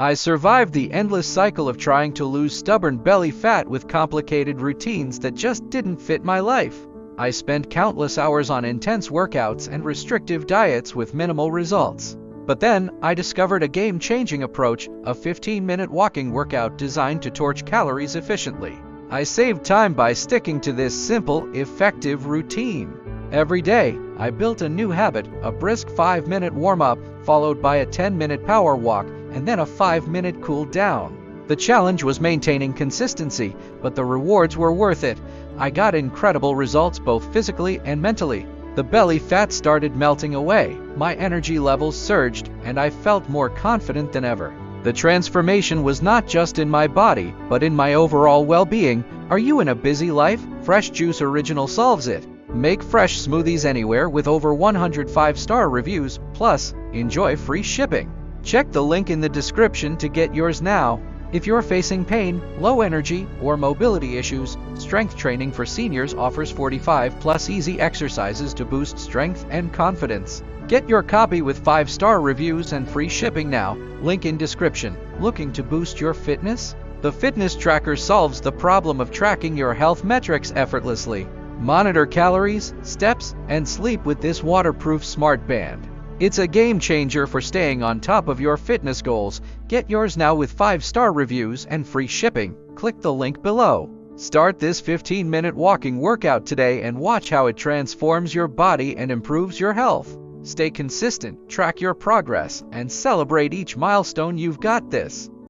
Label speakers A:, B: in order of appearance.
A: I survived the endless cycle of trying to lose stubborn belly fat with complicated routines that just didn't fit my life. I spent countless hours on intense workouts and restrictive diets with minimal results. But then, I discovered a game-changing approach, a 15-minute walking workout designed to torch calories efficiently. I saved time by sticking to this simple, effective routine. Every day, I built a new habit, a brisk 5-minute warm-up, followed by a 10-minute power walk, and then a 5-minute cool down. The challenge was maintaining consistency, but the rewards were worth it. I got incredible results both physically and mentally. The belly fat started melting away, my energy levels surged, and I felt more confident than ever. The transformation was not just in my body, but in my overall well-being. Are you in a busy life? Fresh Juice Original solves it. Make fresh smoothies anywhere with over 100 5-star reviews, plus, enjoy free shipping. Check the link in the description to get yours now. If you're facing pain, low energy, or mobility issues, Strength Training for Seniors offers 45+ easy exercises to boost strength and confidence. Get your copy with 5-star reviews and free shipping now. Link in description. Looking to boost your fitness? The Fitness Tracker solves the problem of tracking your health metrics effortlessly. Monitor calories, steps, and sleep with this waterproof smart band. It's a game changer for staying on top of your fitness goals. Get yours now with 5-star reviews and free shipping. Click the link below. Start this 15-minute walking workout today and watch how it transforms your body and improves your health. Stay consistent, track your progress, and celebrate each milestone. You've got this.